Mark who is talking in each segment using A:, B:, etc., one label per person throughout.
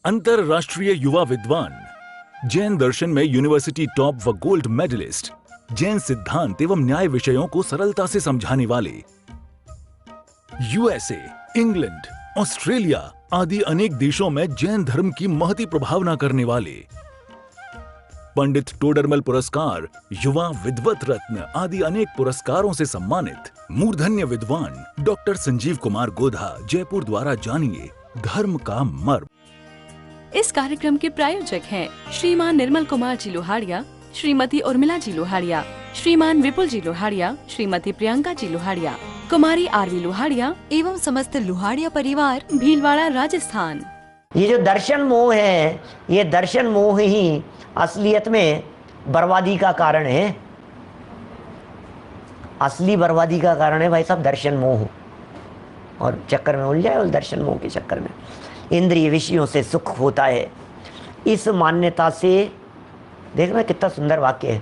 A: अंतरराष्ट्रीय युवा विद्वान, जैन दर्शन में यूनिवर्सिटी टॉप व गोल्ड मेडलिस्ट, जैन सिद्धांत एवं न्याय विषयों को सरलता से समझाने वाले, यूएसए, इंग्लैंड, ऑस्ट्रेलिया आदि अनेक देशों में जैन धर्म की महती प्रभावना करने वाले, पंडित टोडरमल पुरस्कार, युवा विद्वत रत्न आदि अनेक पुरस्कारों से सम्मानित मूर्धन्य विद्वान डॉक्टर संजीव कुमार गोधा जयपुर द्वारा जानिए धर्म का मर्म।
B: इस कार्यक्रम के प्रायोजक हैं श्रीमान निर्मल कुमार जी लोहाड़िया, श्रीमती उर्मिला जी लोहाड़िया, श्रीमान विपुल जी लोहाड़िया, श्रीमती प्रियंका जी लोहाड़िया, कुमारी आरवी लोहाड़िया एवं समस्त लोहाड़िया परिवार, भीलवाड़ा, राजस्थान।
C: ये जो दर्शन मोह है, ये दर्शन मोह ही असलियत में बर्बादी का कारण है। असली बर्बादी का कारण है भाई साहब दर्शन मोह, और चक्कर में उलझ जाए उस दर्शन मोह के चक्कर में। इंद्रिय विषयों से सुख होता है, इस मान्यता से, देखना कितना सुंदर वाक्य है,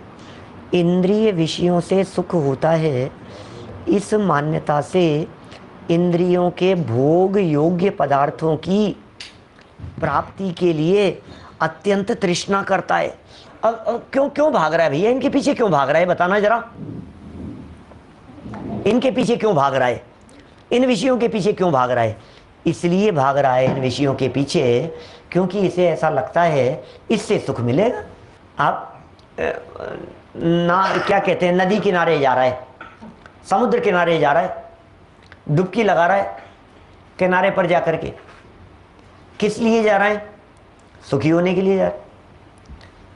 C: इंद्रिय विषयों से सुख होता है, इस मान्यता से इंद्रियों के भोग योग्य पदार्थों की प्राप्ति के लिए अत्यंत तृष्णा करता है। अब क्यों भाग रहा है भैया, इनके पीछे क्यों भाग रहा है, बताना जरा, इनके पीछे क्यों भाग रहा है, इन विषयों के पीछे क्यों भाग रहा है? इसलिए भाग रहा है इन विषयों के पीछे क्योंकि इसे ऐसा लगता है इससे सुख मिलेगा। आप क्या कहते हैं, नदी किनारे जा रहा है, समुद्र किनारे जा रहा है, डुबकी लगा रहा है किनारे पर जाकर के, किस लिए जा रहा है? सुखी होने के लिए जा रहा है।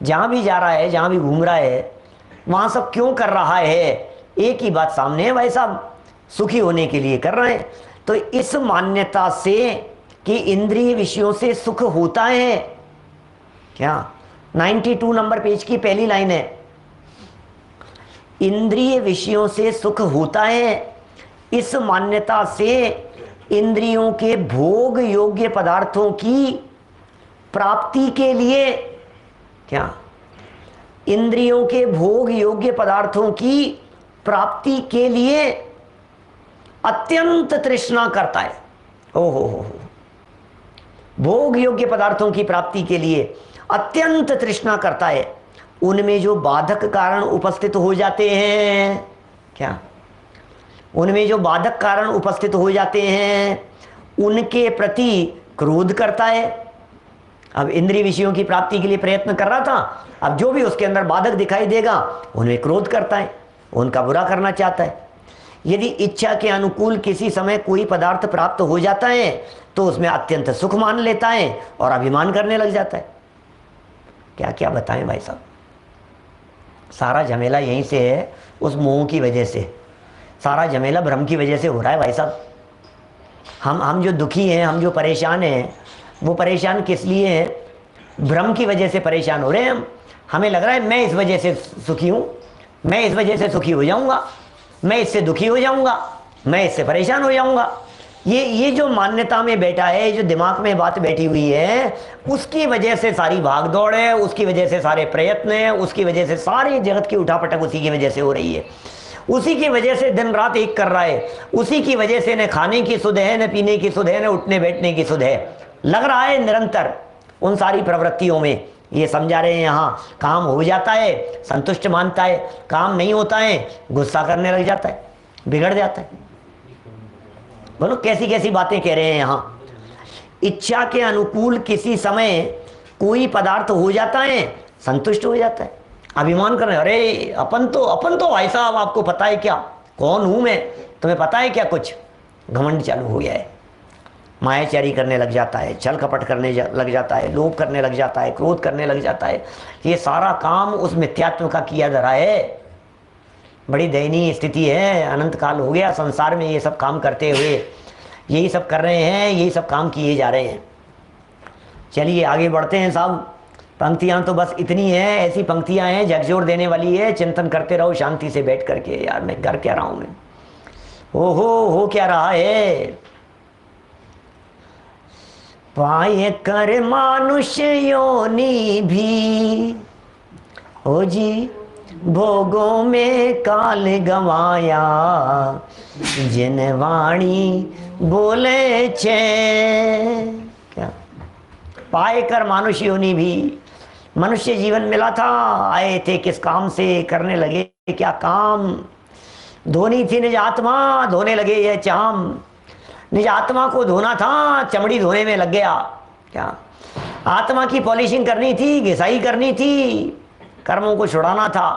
C: जहां भी जा रहा है, जहां भी घूम रहा है, वहां सब क्यों कर रहा है? एक ही बात सामने है भाई साहब, सुखी होने के लिए कर रहे हैं। तो इस मान्यता से कि इंद्रिय विषयों से सुख होता है, क्या 92 नंबर पेज की पहली लाइन है, इंद्रिय विषयों से सुख होता है, इस मान्यता से इंद्रियों के भोग योग्य पदार्थों की प्राप्ति के लिए, क्या इंद्रियों के भोग योग्य पदार्थों की प्राप्ति के लिए अत्यंत तृष्णा करता है। ओहो हो, भोग योग्य पदार्थों की प्राप्ति के लिए अत्यंत तृष्णा करता है। उनमें जो बाधक कारण उपस्थित हो जाते हैं, क्या उनमें जो बाधक कारण उपस्थित हो जाते हैं उनके प्रति क्रोध करता है। अब इंद्रिय विषयों की प्राप्ति के लिए प्रयत्न कर रहा था, अब जो भी उसके अंदर बाधक दिखाई देगा उनमें क्रोध करता है, उनका बुरा करना चाहता है। यदि इच्छा के अनुकूल किसी समय कोई पदार्थ प्राप्त हो जाता है तो उसमें अत्यंत सुख मान लेता है और अभिमान करने लग जाता है। क्या क्या बताएं भाई साहब, सारा झमेला यहीं से है, उस मोह की वजह से, सारा झमेला भ्रम की वजह से हो रहा है भाई साहब। हम जो दुखी हैं, हम जो परेशान हैं, वो परेशान किस लिए हैं? भ्रम की वजह से परेशान हो रहे हैं हम। हमें लग रहा है मैं इस वजह से सुखी हूं, मैं इस वजह से सुखी हो जाऊंगा, मैं इससे दुखी हो जाऊंगा, मैं इससे परेशान हो जाऊंगा। ये जो मान्यता में बैठा है, जो दिमाग में बात बैठी हुई है, उसकी वजह से सारी भाग दौड़ है, उसकी वजह से सारे प्रयत्न है, उसकी वजह से सारी जगत की उठापटक उसी की वजह से हो रही है। उसी की वजह से दिन रात एक कर रहा है, उसी की वजह से न खाने की सुध है, न पीने की सुध है, न उठने बैठने की सुध है। लग रहा है निरंतर उन सारी प्रवृत्तियों में। ये समझा रहे हैं यहाँ, काम हो जाता है संतुष्ट मानता है, काम नहीं होता है गुस्सा करने लग जाता है, बिगड़ जाता है। बोलो कैसी कैसी बातें कह रहे हैं यहाँ। इच्छा के अनुकूल किसी समय कोई पदार्थ हो जाता है, संतुष्ट हो जाता है, अभिमान कर रहे, अरे अपन तो भाई साहब आपको पता है क्या, कौन हूं मैं, तुम्हें पता है क्या, कुछ घमंड चालू हो गया है। मायाचारी करने लग जाता है, छल कपट करने लग जाता है, लोभ करने लग जाता है, क्रोध करने लग जाता है। ये सारा काम उस मिथ्यात्व का किया जा रहा है। बड़ी दयनीय स्थिति है, अनंत काल हो गया संसार में ये सब काम करते हुए, यही सब कर रहे हैं, यही सब काम किए जा रहे हैं। चलिए आगे बढ़ते हैं साहब। पंक्तियां तो बस इतनी हैं, ऐसी पंक्तियां हैं झकझोर देने वाली है। चिंतन करते रहो शांति से बैठ करके। यार मैं कर क्या रहा हूं, मैं हो क्या रहा है। पाए कर मानुष्य योनि भी, ओ जी भोगों में काल गवाया, जिन वाणी बोले छे। क्या पाए कर मानुष योनि भी, मनुष्य जीवन मिला था, आए थे किस काम से, करने लगे क्या काम। धोनी थी निज आत्मा, धोने लगे ये चाम। निज आत्मा को धोना था, चमड़ी धोने में लग गया। क्या आत्मा की पॉलिशिंग करनी थी, घिसाई करनी थी, कर्मों को छुड़ाना था,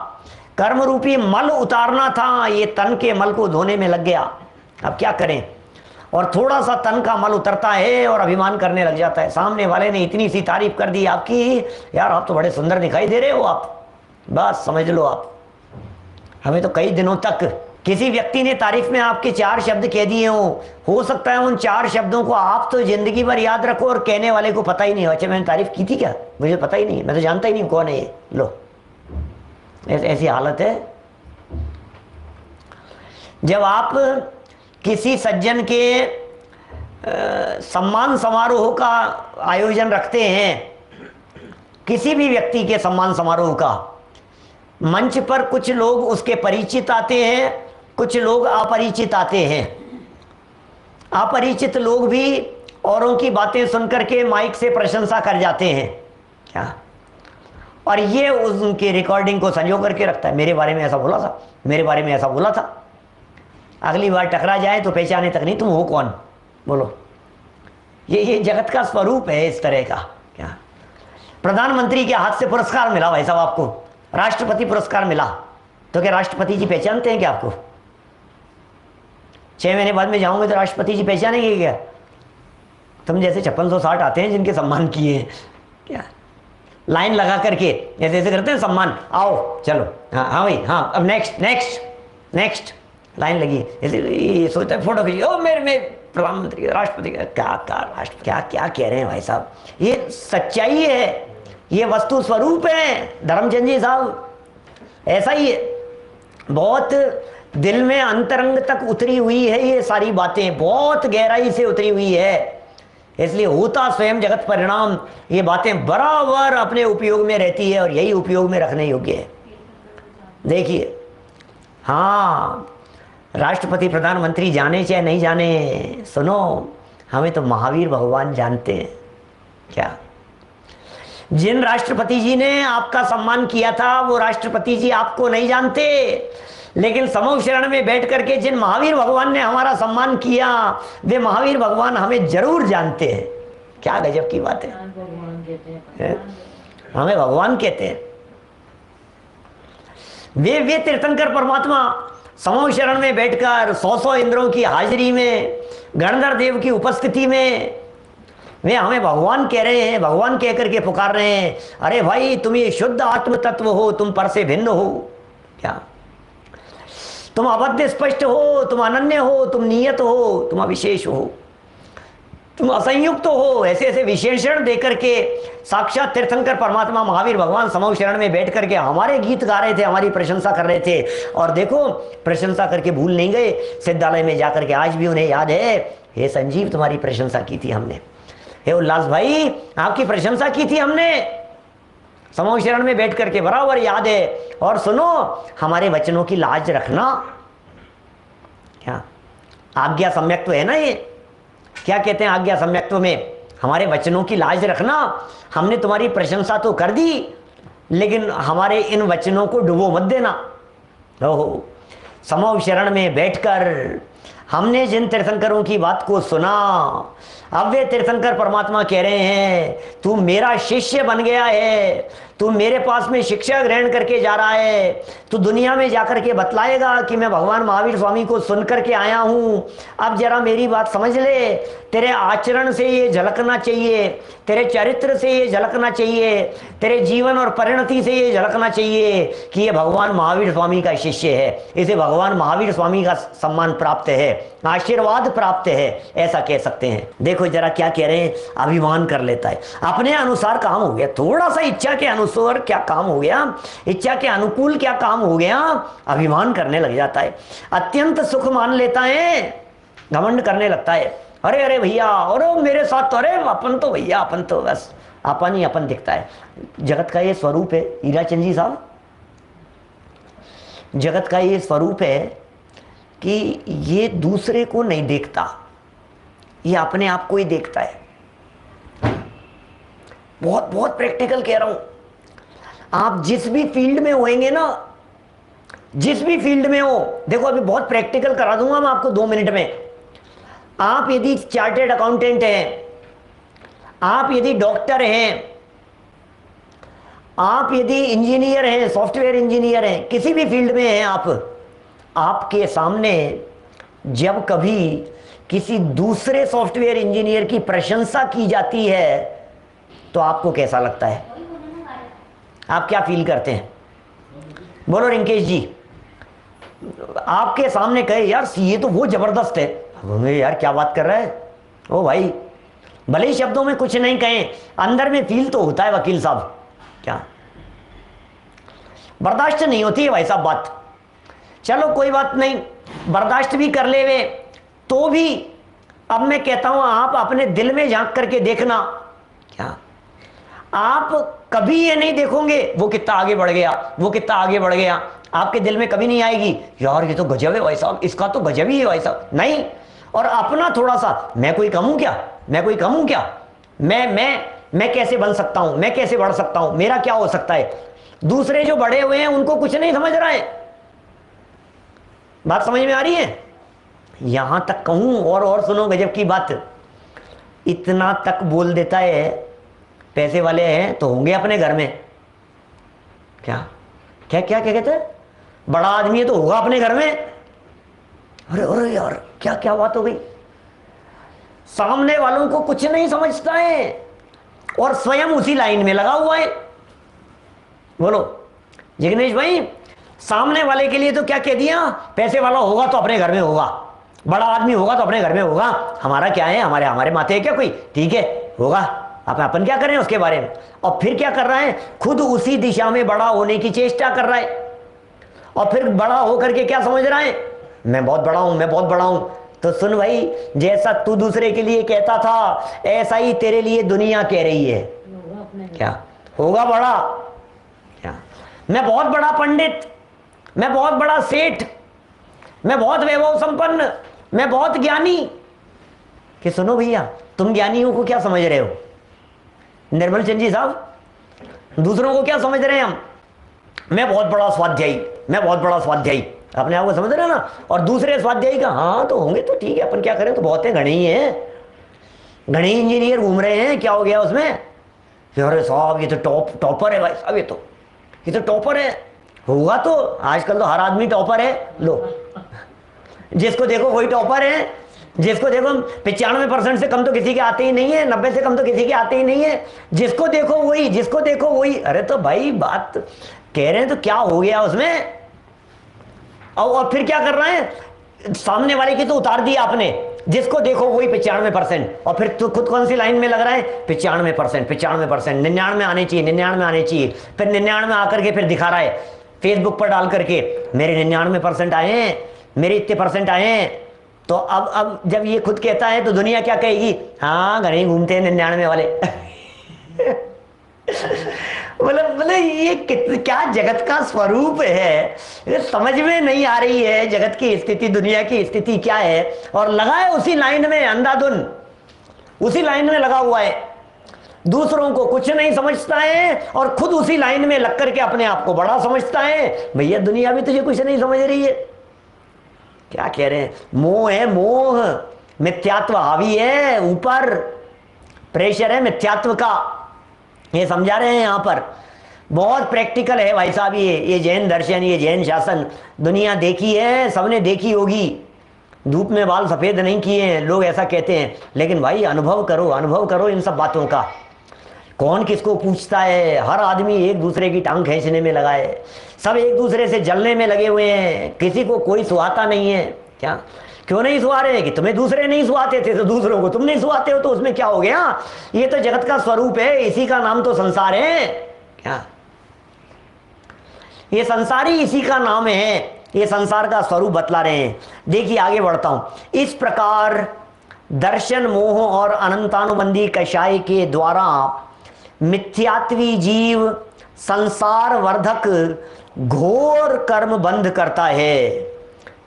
C: कर्म रूपी मल उतारना था, ये तन के मल को धोने में लग गया। अब क्या करें। और थोड़ा सा तन का मल उतरता है और अभिमान करने लग जाता है। सामने वाले ने इतनी सी तारीफ कर दी आपकी, यार आप तो बड़े सुंदर दिखाई दे रहे हो आप, बस समझ लो आप। हमें तो कई दिनों तक किसी व्यक्ति ने तारीफ में आपके 4 शब्द कह दिए हो सकता है उन 4 शब्दों को आप तो जिंदगी भर याद रखो और कहने वाले को पता ही नहीं हो, अच्छा मैंने तारीफ की थी क्या, मुझे पता ही नहीं, मैं तो जानता ही नहीं कौन है ये। लो ऐसी हालत है। जब आप किसी सज्जन के सम्मान समारोह का आयोजन रखते हैं, किसी भी व्यक्ति के सम्मान समारोह का, मंच पर कुछ लोग उसके परिचित आते हैं, कुछ लोग अपरिचित आते हैं। अपरिचित लोग भी औरों की बातें सुनकर के माइक से प्रशंसा कर जाते हैं क्या, और ये उनकी रिकॉर्डिंग को संजो करके रखता है, मेरे बारे में ऐसा बोला था, मेरे बारे में ऐसा बोला था। अगली बार टकरा जाए तो पहचाने तक नहीं तुम हो कौन, बोलो। ये जगत का स्वरूप है इस तरह का। क्या प्रधानमंत्री के हाथ से पुरस्कार मिला भाई साहब आपको, राष्ट्रपति पुरस्कार मिला, तो क्या राष्ट्रपति जी पहचानते हैं क्या आपको? 6 महीने बाद में जाओगे तो राष्ट्रपति जी पहचानेंगे क्या? तुम जैसे 5660 आते हैं जिनके सम्मान किए हैं, क्या लाइन लगा करके ऐसे ऐसे करते हैं सम्मान, आओ चलो, हाँ हाँ भाई हाँ, अब नेक्स्ट नेक्स्ट नेक्स्ट, लाइन लगी ऐसे, ये सोचता है फोटो खींचिए, ओ मेरे प्रधानमंत्री राष्ट्रपति क्या राष्ट्र क्या क्या कह रहे हैं भाई साहब। ये सच्चाई है, ये वस्तु स्वरूप है धर्मचंद जी साहब, ऐसा ही है। बहुत दिल में अंतरंग तक उतरी हुई है ये सारी बातें, बहुत गहराई से उतरी हुई है, इसलिए होता स्वयं जगत परिणाम। ये बातें बराबर अपने उपयोग में रहती है और यही उपयोग में रखने योग्य है। देखिए, हाँ राष्ट्रपति प्रधानमंत्री जाने चाहे नहीं जाने, सुनो हमें तो महावीर भगवान जानते हैं। क्या जिन राष्ट्रपति जी ने आपका सम्मान किया था वो राष्ट्रपति जी आपको नहीं जानते, लेकिन समूह शरण में बैठ करके जिन महावीर भगवान ने हमारा सम्मान किया वे महावीर भगवान हमें जरूर जानते हैं। क्या गजब की बात है, हमें भगवान कहते हैं। वे तीर्थंकर परमात्मा समूह शरण में बैठकर 100 इंद्रों की हाजिरी में, गणधर देव की उपस्थिति में वे हमें भगवान कह रहे हैं, भगवान कह करके पुकार रहे हैं। अरे भाई तुम ये शुद्ध आत्म तत्व हो, तुम पर से भिन्न हो। क्या तुम अबद्ध स्पष्ट हो, तुम अनन्य हो, तुम नियत हो, तुम अविशेष हो, तुम असंयुक्त हो। ऐसे ऐसे विशेषण देकर के साक्षात तीर्थंकर परमात्मा महावीर भगवान समूह शरण में बैठ करके हमारे गीत गा रहे थे, हमारी प्रशंसा कर रहे थे। और देखो प्रशंसा करके भूल नहीं गए, सिद्धालय में जाकर के आज भी उन्हें याद है, हे संजीव तुम्हारी प्रशंसा की थी हमने, हे उल्लास भाई आपकी प्रशंसा की थी हमने समूह शरण में बैठ करके, बराबर याद है। और सुनो हमारे वचनों की लाज रखना। क्या आज्ञा सम्यक्त्व है ना ये, क्या कहते हैं आज्ञा सम्यक्त्व में, हमारे वचनों की लाज रखना। हमने तुम्हारी प्रशंसा तो कर दी, लेकिन हमारे इन वचनों को डुबो मत देना। ओहो, समूह शरण में बैठकर हमने जिन तीर्थंकरों की बात को सुना, अब वे तीर्थंकर परमात्मा कह रहे हैं तू मेरा शिष्य बन गया है, तू मेरे पास में शिक्षा ग्रहण करके जा रहा है, तू दुनिया में जाकर के बतलाएगा कि मैं भगवान महावीर स्वामी को सुन करके आया हूं। अब जरा मेरी बात समझ ले, तेरे आचरण से ये झलकना चाहिए, तेरे चरित्र से ये झलकना चाहिए, तेरे जीवन और परिणति से ये झलकना चाहिए कि ये भगवान महावीर स्वामी का शिष्य है, इसे भगवान महावीर स्वामी का सम्मान प्राप्त है, आशीर्वाद प्राप्त है, ऐसा कह सकते हैं। देखो जरा क्या कह रहे हैं, अभिमान कर लेता है, अपने अनुसार काम हो गया, थोड़ा सा इच्छा के अनुसार क्या काम हो गया, इच्छा के अनुकूल क्या काम हो गया, अभिमान करने लग जाता है, अत्यंत सुख मान लेता है, घमंड करने लगता है। अरे अरे भैया, और मेरे साथ तो, अरे अपन तो भैया, अपन तो बस अपन ही अपन दिखता है। जगत का ये स्वरूप है हीराचंद जी साहब, जगत का ये स्वरूप है कि ये दूसरे को नहीं देखता, ये अपने आप को ही देखता है। बहुत बहुत प्रैक्टिकल कह रहा हूं। आप जिस भी फील्ड में होंगे ना, जिस भी फील्ड में हो, देखो अभी बहुत प्रैक्टिकल करा दूंगा मैं आपको 2 मिनट में। आप यदि चार्टेड अकाउंटेंट हैं, आप यदि डॉक्टर हैं, आप यदि इंजीनियर हैं, सॉफ्टवेयर इंजीनियर हैं, किसी भी फील्ड में हैं आप, आपके सामने जब कभी किसी दूसरे सॉफ्टवेयर इंजीनियर की प्रशंसा की जाती है तो आपको कैसा लगता है? आप क्या फील करते हैं? बोलो रिंकेश जी। आपके सामने कहे यार ये तो वो जबरदस्त है, यार क्या बात कर रहा है ओ भाई, भले ही शब्दों में कुछ नहीं कहें, अंदर में फील तो होता है वकील साहब। क्या बर्दाश्त नहीं होती है भाई साहब बात। चलो कोई बात नहीं, बर्दाश्त भी कर ले वे तो भी अब मैं कहता हूं आप अपने दिल में झांक करके देखना। क्या आप कभी ये नहीं देखोगे वो कितना आगे बढ़ गया, वो कितना आगे बढ़ गया, आपके दिल में कभी नहीं आएगी यार ये तो गजब है भाई साहब, इसका तो गजब ही है भाई साहब, नहीं। और अपना थोड़ा सा मैं कोई कम हूं क्या, मैं कोई कम हूं क्या, मैं कैसे बन सकता हूं, मैं कैसे बढ़ सकता हूं, मेरा क्या हो सकता है। दूसरे जो बड़े हुए हैं उनको कुछ नहीं समझ रहा है। बात समझ में आ रही है? यहां तक कहूं और सुनो गजब की बात, इतना तक बोल देता है, पैसे वाले हैं तो होंगे अपने घर में। क्या क्या क्या क्या कहते हैं, बड़ा आदमी है तो होगा अपने घर में। अरे अरे यार क्या क्या बात हो गई। सामने वालों को कुछ नहीं समझता है और स्वयं उसी लाइन में लगा हुआ है। बोलो जिग्नेश भाई, सामने वाले के लिए तो क्या कह दिया, पैसे वाला होगा तो अपने घर में होगा, बड़ा आदमी होगा तो अपने घर में होगा, हमारा क्या है, हमारे हमारे माथे है क्या कोई, ठीक है होगा, अपन क्या कर रहे हैं उसके बारे में। और फिर क्या कर रहा है, खुद उसी दिशा में बड़ा होने की चेष्टा कर रहा है और फिर बड़ा होकर के क्या समझ रहा है, मैं बहुत बड़ा हूं, मैं बहुत बड़ा हूं। तो सुन भाई, जैसा तू दूसरे के लिए कहता था ऐसा ही तेरे लिए दुनिया कह रही है। क्या होगा बड़ा, क्या मैं बहुत बड़ा पंडित, मैं बहुत बड़ा सेठ, मैं बहुत वैभव संपन्न, मैं बहुत ज्ञानी। कि सुनो भैया, तुम ज्ञानियों को क्या समझ रहे हो? निर्मल चंद जी साहब, दूसरों को क्या समझ रहे हैं हम? मैं बहुत बड़ा स्वाध्यायी, मैं बहुत बड़ा स्वाध्यायी, अपने आप को समझ रहे हो ना। और दूसरे स्वाध्यायी का हाँ तो होंगे तो ठीक है, अपन क्या करें, तो बहुत है, घने ही हैं, घने इंजीनियर घूम रहे हैं, क्या हो गया उसमें। अरे साहब ये तो टॉपर है भाई साहब, ये तो टॉपर है, होगा तो आजकल तो हर आदमी टॉपर है। लो जिसको देखो वही टॉपर है, जिसको देखो 95% से कम तो किसी के आते ही नहीं है, 90 से कम तो किसी के आते ही नहीं है, जिसको देखो वही, जिसको देखो वही। अरे तो भाई बात कह रहे हैं तो क्या हो गया उसमें। और फिर क्या कर रहे हैं, सामने वाले की तो उतार दिया आपने, जिसको देखो वही 95%, और फिर तो खुद कौन सी लाइन में लग रहा है, 95%, 99 आने चाहिए, 99 आने चाहिए, फिर 99 आकर के फिर दिखा रहा है फेसबुक पर डाल करके मेरे 99% आए हैं, मेरे इतने परसेंट आए हैं। तो अब जब ये खुद कहता है तो दुनिया क्या कहेगी, हाँ घर ही घूमते हैं 99 वाले। मतलब ये क्या जगत का स्वरूप है, ये समझ में नहीं आ रही है जगत की स्थिति, दुनिया की स्थिति क्या है। और लगा है उसी लाइन में अंधाधुन, उसी लाइन में लगा हुआ है, दूसरों को कुछ नहीं समझता है और खुद उसी लाइन में लग करके अपने आप को बड़ा समझता है। भैया दुनिया भी तुझे कुछ नहीं समझ रही है। क्या कह रहे हैं, मोह है, मोह, मिथ्यात्व हावी है, ऊपर प्रेशर है मिथ्यात्व का, ये समझा रहे हैं यहां पर। बहुत प्रैक्टिकल है भाई साहब ये जैन दर्शन, ये जैन शासन। दुनिया देखी है, सबने देखी होगी, धूप में बाल सफेद नहीं किए हैं लोग ऐसा कहते हैं, लेकिन भाई अनुभव करो, अनुभव करो इन सब बातों का। कौन किसको पूछता है, हर आदमी एक दूसरे की टांग खींचने में लगा है, सब एक दूसरे से जलने में लगे हुए हैं, किसी को कोई सुहाता नहीं है। क्या क्यों नहीं सुहा रहे, कि तुम्हें दूसरे नहीं सुहाते थे तो दूसरों को तुम नहीं सुहाते हो, तो उसमें क्या हो गया। ये तो जगत का स्वरूप है, इसी का नाम तो संसार है। क्या ये संसारी इसी का नाम है, ये संसार का स्वरूप बतला रहे हैं। देखिए आगे बढ़ता हूं। इस प्रकार दर्शन, मोह और अनंतानुबंधी कषाय के द्वारा मिथ्यात्वी जीव संसार वर्धक घोर कर्म बंध करता है।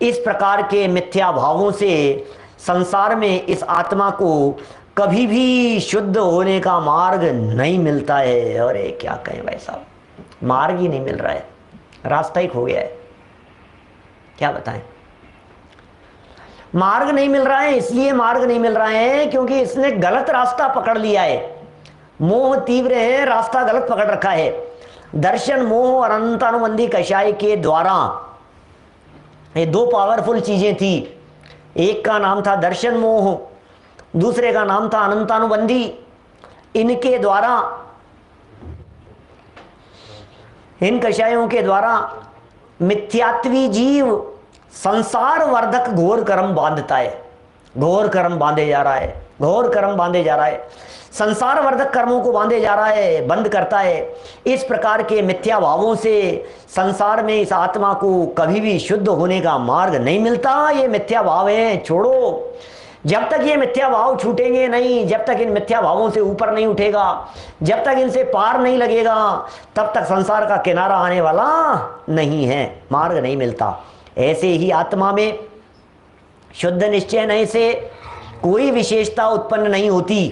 C: इस प्रकार के मिथ्या भावों से संसार में इस आत्मा को कभी भी शुद्ध होने का मार्ग नहीं मिलता है। अरे क्या कहें भाई साहब, मार्ग ही नहीं मिल रहा है, रास्ता ही खो गया है। क्या बताएं, मार्ग नहीं मिल रहा है। इसलिए मार्ग नहीं मिल रहा है क्योंकि इसने गलत रास्ता पकड़ लिया है। मोह तीव्र है, रास्ता गलत पकड़ रखा है। दर्शन मोह और अनंतानुबंधी कषाय के द्वारा, ये दो पावरफुल चीजें थी। एक का नाम था दर्शन मोह, दूसरे का नाम था अनंतानुबंधी। इनके द्वारा, इन कषायों के द्वारा मिथ्यात्वी जीव संसार वर्धक घोर कर्म बांधता है। घोर कर्म बांधे जा रहा है, घोर कर्म बांधे जा रहा है, संसार वर्धक कर्मों को बांधे जा रहा है, बंद करता है। इस प्रकार के मिथ्या भावों से संसार में इस आत्मा को कभी भी शुद्ध होने का मार्ग नहीं मिलता। ये मिथ्या भाव है, छोड़ो। जब तक ये मिथ्या भाव छूटेंगे नहीं, जब तक इन मिथ्या भावों से ऊपर नहीं उठेगा, जब तक इनसे पार नहीं लगेगा, तब तक संसार का किनारा आने वाला नहीं है, मार्ग नहीं मिलता। ऐसे ही आत्मा में शुद्ध निश्चय नहीं से कोई विशेषता उत्पन्न नहीं होती,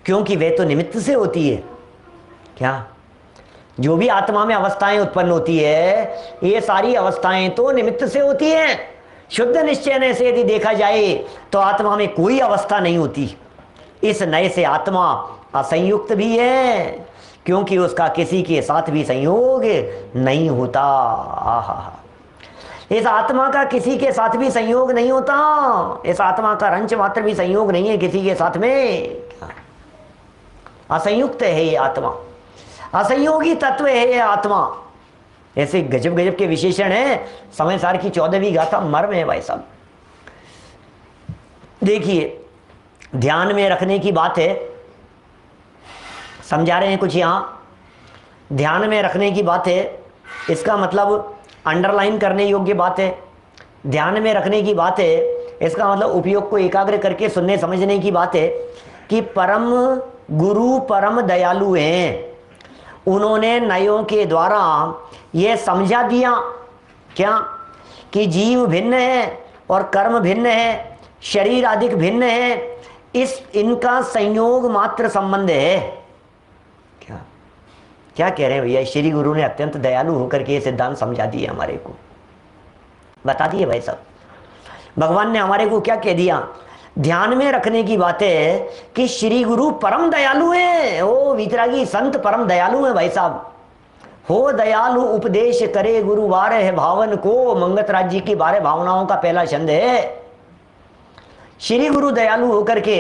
C: क्योंकि वे तो निमित्त से होती है। क्या, जो भी आत्मा में अवस्थाएं उत्पन्न होती है, ये सारी अवस्थाएं तो निमित्त से होती हैं। शुद्ध निश्चय से यदि देखा जाए तो आत्मा में कोई अवस्था नहीं होती। इस नए से आत्मा असंयुक्त भी है, क्योंकि उसका किसी के साथ भी संयोग नहीं होता। आहा, इस आत्मा का किसी के साथ भी संयोग नहीं होता। इस आत्मा का रंच मात्र भी संयोग नहीं है किसी के साथ में। असंयुक्त है ये आत्मा, असंयोगी तत्व है ये आत्मा। ऐसे गजब गजब के विशेषण है। समय सार की 14वीं गाथा मर्म है भाई साहब। देखिए, ध्यान में रखने की बात है, समझा रहे हैं कुछ यहां। ध्यान में रखने की बात है, इसका मतलब अंडरलाइन करने योग्य बात है। ध्यान में रखने की बात है, इसका मतलब उपयोग को एकाग्र करके सुनने समझने की बात है कि परम गुरु परम दयालु हैं। उन्होंने नयों के द्वारा यह समझा दिया क्या, कि जीव भिन्न है और कर्म भिन्न है, शरीर अधिक भिन्न है, इनका संयोग मात्र संबंध है। क्या क्या कह रहे हैं भैया, श्री गुरु ने अत्यंत दयालु होकर के ये सिद्धांत समझा दिए, हमारे को बता दिए भाई साहब। भगवान ने हमारे को क्या कह दिया, ध्यान में रखने की बात है कि श्री गुरु परम दयालु हैं। ओ वितरागी संत परम दयालु हैं भाई साहब। हो दयालु उपदेश करे गुरु बारे है भावन को, मंगत राज जी की 12 भावनाओं का पहला छंद है। श्री गुरु दयालु होकर के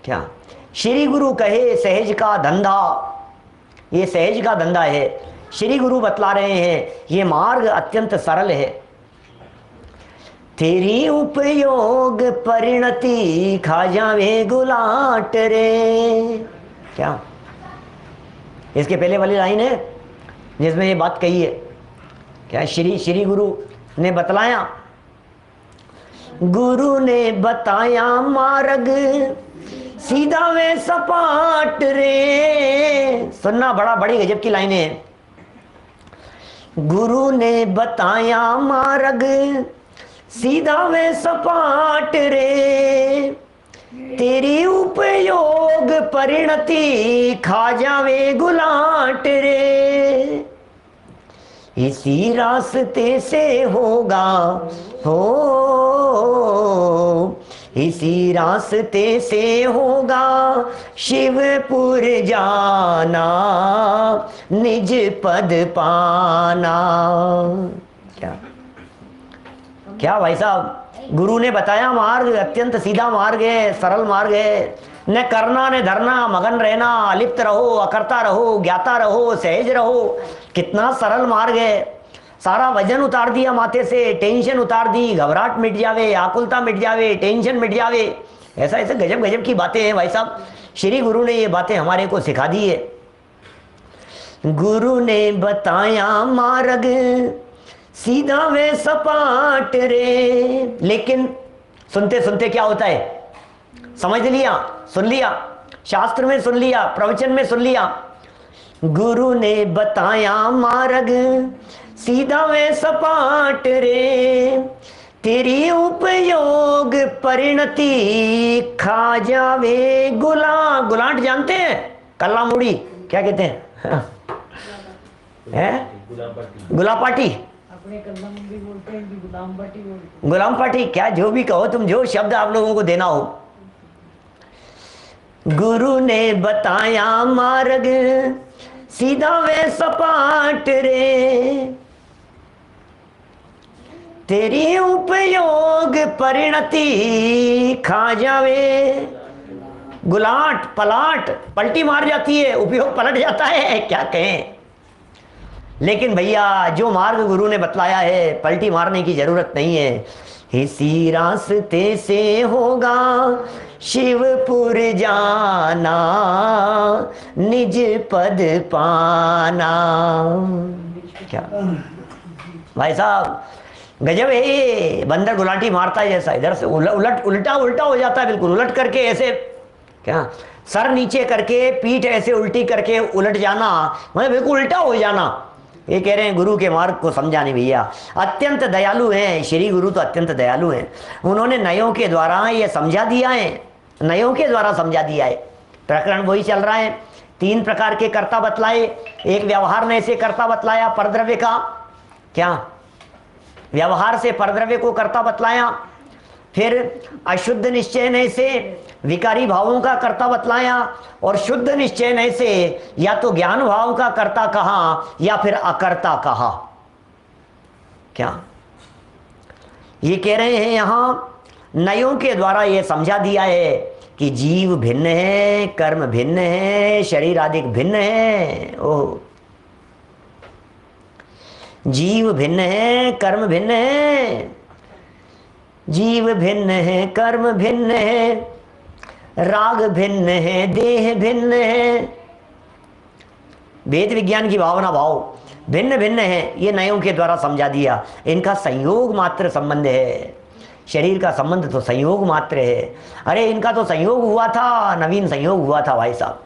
C: क्या, श्री गुरु कहे सहज का धंधा, ये सहज का धंधा है। श्री गुरु बतला रहे हैं ये मार्ग अत्यंत सरल है। तेरी उपयोग परिणति खा जावे गुलाट रे। क्या, इसके पहले वाली लाइन है जिसमें ये बात कही है क्या, श्री गुरु ने बतलाया, गुरु ने बताया मार्ग सीधा वे सपाट रे। सुनना, बड़ी गजब की लाइनें हैं। गुरु ने बताया मार्ग सीधा वे सपाट रे, तेरी उपयोग परिणति खा जावे गुलाट रे। इसी रास्ते से होगा हो, इसी रास्ते से होगा शिवपुर जाना, निज पद पाना। क्या क्या भाई साहब, गुरु ने बताया मार्ग अत्यंत सीधा मार्ग है, सरल मार्ग है। न करना न धरना, मगन रहना, अलिप्त रहो, अकर्ता रहो, ज्ञाता रहो, सहज रहो। कितना सरल मार्ग है। सारा वजन उतार दिया माथे से, टेंशन उतार दी, घबराहट मिट जावे, आकुलता मिट जावे, टेंशन मिट जावे। ऐसा ऐसे गजब गजब की बातें हैं भाई साहब। श्री गुरु ने ये बातें हमारे को सिखा दी है। गुरु ने बताया मार्ग सीधा वे सपाट रे। लेकिन सुनते सुनते क्या होता है, समझ लिया, सुन लिया, शास्त्र में सुन लिया, प्रवचन में सुन लिया, गुरु ने बताया मार्ग सीधा वे सपाट रे, तेरी उपयोग परिणति खा जावे गुलाट जानते हैं? कल्ला मुड़ी क्या कहते हैं? गुलाम पाटी, गुलाम पाटी, क्या जो भी कहो तुम, जो शब्द आप लोगों को देना हो। गुरु ने बताया मार्ग सीधा वे सपाट रे, तेरी उपयोग परिणति खा जावे गुलाट पलाट, पलटी मार जाती है, उपयोग पलट जाता है, क्या कहें। लेकिन भैया जो मार्ग गुरु ने बतलाया है, पलटी मारने की जरूरत नहीं है। इसी रास्ते से होगा शिवपुर जाना, निज पद पाना। क्या भाई साहब गजब है। बंदर गुलाटी मारता है जैसा, इधर से उल्टा हो जाता है, बिल्कुल उलट करके ऐसे, क्या सर नीचे करके पीठ ऐसे उल्टी करके उलट जाना, मतलब बिल्कुल उल्टा हो जाना। ये कह रहे हैं गुरु के मार्ग को समझा नहीं भैया। अत्यंत दयालु हैं श्री गुरु, तो अत्यंत दयालु हैं। उन्होंने नयों के द्वारा ये समझा दिया है, नयों के द्वारा समझा दिया है। प्रकरण वही चल रहा है। 3 प्रकार के कर्ता बतलाए। एक व्यवहार ने से कर्ता बतलाया, परद्रव्य का, क्या व्यवहार से परद्रव्य को कर्ता बतलाया। फिर अशुद्ध निश्चय ने से विकारी भावों का कर्ता बतलाया, और शुद्ध निश्चय ने से या तो ज्ञान भाव का कर्ता कहा या फिर अकर्ता कहा। क्या ये कह रहे हैं यहां नयों के द्वारा ये समझा दिया है कि जीव भिन्न है, कर्म भिन्न है, शरीर आदि भिन्न है। ओह, जीव भिन्न है, कर्म भिन्न है, जीव भिन्न है, कर्म भिन्न है, राग भिन्न है, देह भिन्न है, वेद विज्ञान की भावना भाव भिन्न भिन्न है। ये नयों के द्वारा समझा दिया। इनका संयोग मात्र संबंध है, शरीर का संबंध तो संयोग मात्र है। अरे इनका तो संयोग हुआ था, नवीन संयोग हुआ था भाई साहब।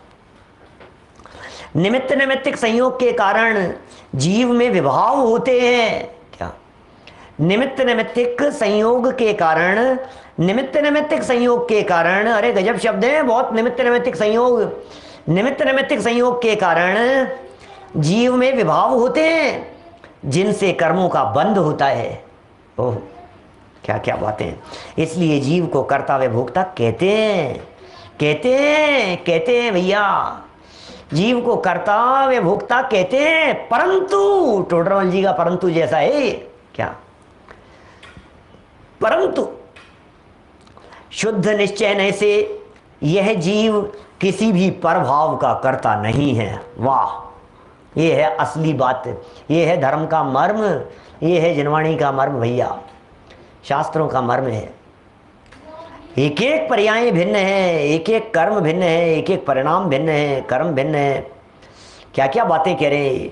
C: निमित्त नैमित्तिक संयोग के कारण जीव में विभाव होते हैं। क्या निमित्त नैमित्तिक संयोग के कारण, निमित्त नैमित्तिक संयोग के कारण, अरे गजब शब्द है बहुत, निमित्त नैमित्तिक संयोग, निमित्त नैमित्तिक संयोग के कारण जीव में विभाव होते हैं जिनसे कर्मों का बंध होता है। ओह क्या क्या बातें। इसलिए जीव को कर्ता व भोक्ता कहते हैं, कहते हैं भैया, जीव को कर्ता व भोक्ता कहते हैं। परंतु टोडरमल जी का परंतु जैसा है क्या, परंतु शुद्ध निश्चय ने से यह जीव किसी भी परभाव का कर्ता नहीं है। वाह, ये है असली बात, ये है धर्म का मर्म, ये है जिनवाणी का मर्म भैया, शास्त्रों का मर्म है। एक एक पर्याय भिन्न है, एक एक कर्म भिन्न है, एक एक परिणाम भिन्न है, कर्म भिन्न है। क्या क्या बातें कह रहे हैं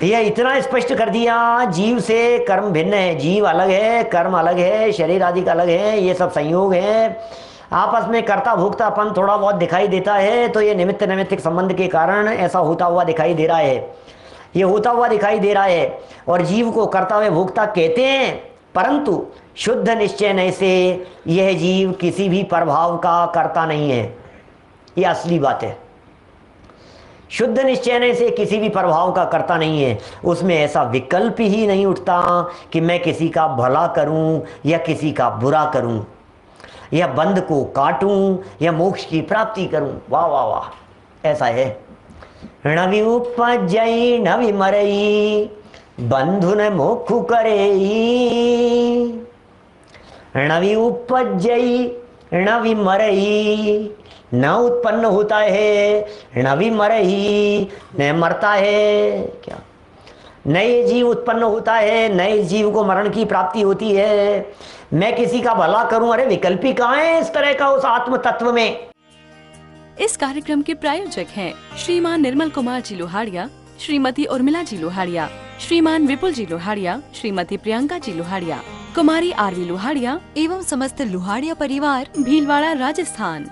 C: भैया, इतना स्पष्ट कर दिया। जीव से कर्म भिन्न है, जीव अलग है, कर्म अलग है, शरीर आदि का अलग है, ये सब संयोग है। आपस में कर्ता भोक्तापन थोड़ा बहुत दिखाई देता है, तो ये निमित्त नैमित्तिक संबंध के कारण ऐसा होता हुआ दिखाई दे रहा है, ये होता हुआ दिखाई दे रहा है। और जीव को कर्ता व भोक्ता कहते हैं, परंतु शुद्ध निश्चय ने से यह जीव किसी भी प्रभाव का कर्ता नहीं है। ये असली बात है। शुद्ध निश्चय ने से किसी भी प्रभाव का कर्ता नहीं है। उसमें ऐसा विकल्प ही नहीं उठता कि मैं किसी का भला करूं या किसी का बुरा करूं, या बंध को काटूं या मोक्ष की प्राप्ति करूं। वाह वाह वाह, ऐसा है। नवि उपजई नवि मरई बंधु न मोखु करेई, नवि उपजई नवि मरई, न उत्पन्न होता है, नवि मरई न मरता है। क्या नए जीव उत्पन्न होता है, नए जीव को मरण की प्राप्ति होती है। मैं किसी का भला करूं, अरे विकल्पी कहाँ है इस तरह का उस आत्म तत्व में।
B: इस कार्यक्रम के प्रायोजक हैं श्रीमान निर्मल कुमार जी लोहाड़िया, श्रीमती उर्मिला जी लोहाड़िया, श्रीमान विपुल जी लोहाड़िया, श्रीमती प्रियंका जी लोहाड़िया, कुमारी आरवी लोहाड़िया
D: एवं समस्त लोहाड़िया परिवार,
B: भीलवाड़ा राजस्थान।